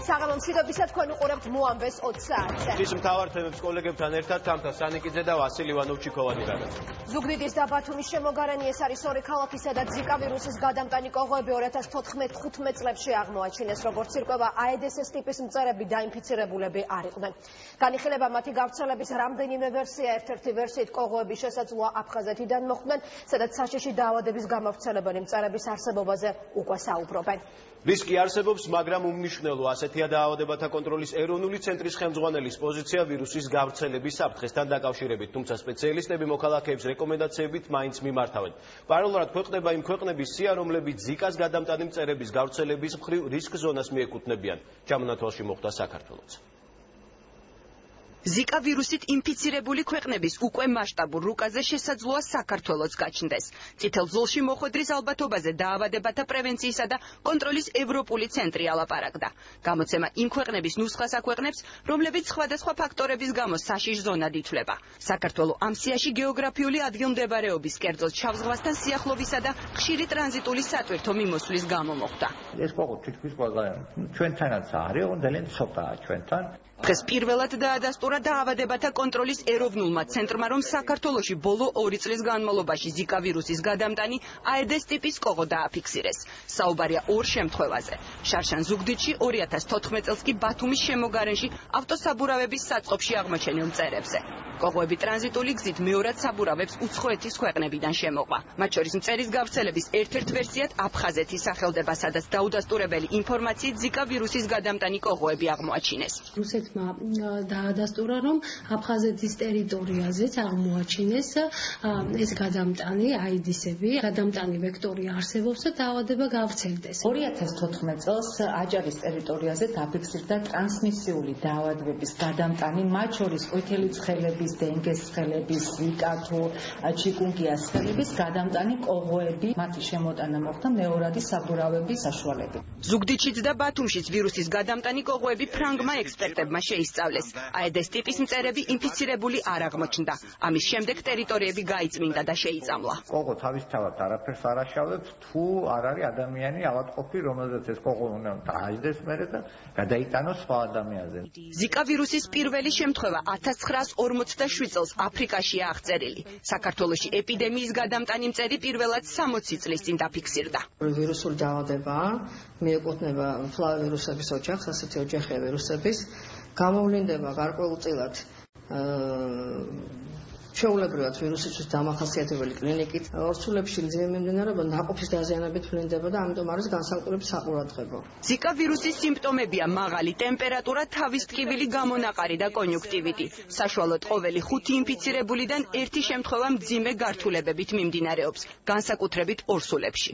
საღამო მშვიდობისა თქვენ უყურებთ მოამბეს 20 საათზე. ის მთავარ თემებს კოლეგებთან ერთად თამთა სანიკიძე და ვასილ ივანოვ-ჩიქოვანი გადაცემთ. ზუგდიდის და ბათუმის შემოგარენი ეს არის ორი ქალაქი, სადაც ზიკა ვირუსის გადამტანი კოღოები 2014-15 წლებში აღმოაჩინეს, როგორც ირკვევა აედესის ტიპის მწერები დაინფიცირებულები არ იყვნენ. განიხილება მათი გავრცელების რამდენიმე ვერსია, ერთ-ერთი ვერსიით კოღოების შესაძლოა აფხაზეთიდან მოხვდნენ, სადაც საშიში დაავადების გამავრცელებელი მწერების არსებობაზე უკვე საუბრობენ. რისკი არსებობს, მაგრამ უმნიშვნელო ასეთია დაავადებათა კონტროლის ეროვნული ცენტრის ხელმძღვანელის პოზიცია ვირუსის გავრცელების საფრთხესთან დაკავშირებით, თუმცა სპეციალისტები მოქალაქეებს რეკომენდაციებით მაინც მიმართავენ. პარალელურად ქვეყნდება იმ ქვეყნების სია, რომლებიც ზიკას გადამტანი მწერების გავრცელების მხრივ რისკ ზონას მიეკუთვნებიან. ჩამონათვალში მოხვდა საქართველოც. ზიკა ვირუსით ინფიცირებული ქვეყნების უკვე მასშტაბურ რუკაზე შესაძლოა საქართველოც გაჩნდეს. წითელ ზოლში მოხვედრის ალბათობაზე დაავადებათა პრევენციისა და კონტროლის ევროპული ცენტრი ალაპარაკდა. გამოცემა იმ ქვეყნების ნუსხას აქვეყნებს, რომლებიც სხვადასხვა ფაქტორების გამო საშიშ ზონად ითვლება. საქართველო ამ სიაში გეოგრაფიული ადგილმდებარეობის, კერძოდ შავ ზღვასთან სიახლოვისა და ხშირი ტრანზიტული სატვირთო მიმოსვლის გამო მოხვდა. ეს ყოველ თითქმის ყველა ჩვენთანაც არის, ძალიან ცოტაა ჩვენთან. დღეს პირველად დაადასტურა დაავადებათა კონტროლის ეროვნულმა ცენტრმა, რომ საქართველოში ბოლო 2 წლის განმავლობაში ზიკა ვირუსის გადამტანი აედეს ტიპის კოღო დააფიქსირეს. საუბარია ორ შემთხვევაზე. შარშან ზუგდიდში 2014 წელს კი ბათუმის შემოგარენში ავტოსაბურავების საწყობში აღმოჩენილ მწერებზე. კოღოები ტრანზიტული გზით მეორად საბურავებს უცხოეთის ქვეყნებიდან შემოყვა. მათ შორის მწერის გავრცელების ერთ-ერთ ვერსიად აფხაზეთი სახელდება, სადაც დაუდასტურებელი ინფორმაციით ზიკა ვირუსის გადამტანი კოღოები აღმოაჩინეს. დაადასტურა, რომ აფხაზეთის ტერიტორიაზეც აღმოაჩინეს ეს გადამტანი აიდისები, გადამტანი ვექტორი არსებობს და დაავადება გავრცელდეს. 2014 წელს აჯარის ტერიტორიაზე დაფიქსირდა ტრანსმისიული დაავადებების გადამტანი, მათ შორის ყვითელი ცხელების, დენგეს ცხელების, ზიკა თუ ჩიკუნგუიას ცხელების გადამტანი კოღოები, მათი შემოტანა მოხდა მეორადი საბურავების საშუალებით. ზუგდიდშიც და ბათუმშიც ვირუსის გადამტანი კოღოები ფრანგმა ექსპერტებმა შეისწავლეს. აედეს ტიპის მწერები ინფიცირებული არ აღმოჩნდა. ამის შემდეგ ტერიტორიები გაიწმინდა და შეიწამლა. კოღო თავისთავად არაფერს არ აშავებს, თუ არ არის ადამიანი ავადმყოფი, რომელზეც ეს კოღო უნდა დააჯდეს მერე და გადაიტანოს სხვა ადამიანზე. ზიკა ვირუსის პირველი შემთხვევა 1947 წელს აფრიკაშია აღწერილი. საქართველოში ეპიდემიის გადამტანი მწერი პირველად 60 წლის წინ დაფიქსირდა. ვირუსული დაავადებაა, მიეკუთვნება ფლავირუსების ოჯახს, ასეთი ოჯახია ვირუსების. გამოვლინდება გარკვეულწილად ჩვეულებრივად ვირუსისთვის დამახასიათებელი კლინიკით. ორსულებში მძიმე მიმდინარეობა ნაყოფის დაზიანებით ვლინდება და ამიტომ არის განსაკუთრებული საყურადღებო. ზიკა ვირუსის სიმპტომებია მაღალი ტემპერატურა, თავის ტკივილი, გამონაყარი და კონjunktივიტი. საშუალოდ ყოველი 5 ინფიცირებულიდან 1 შემთხვევა მძიმე გართულებებით მიმდინარეობს, განსაკუთრებით ორსულებში.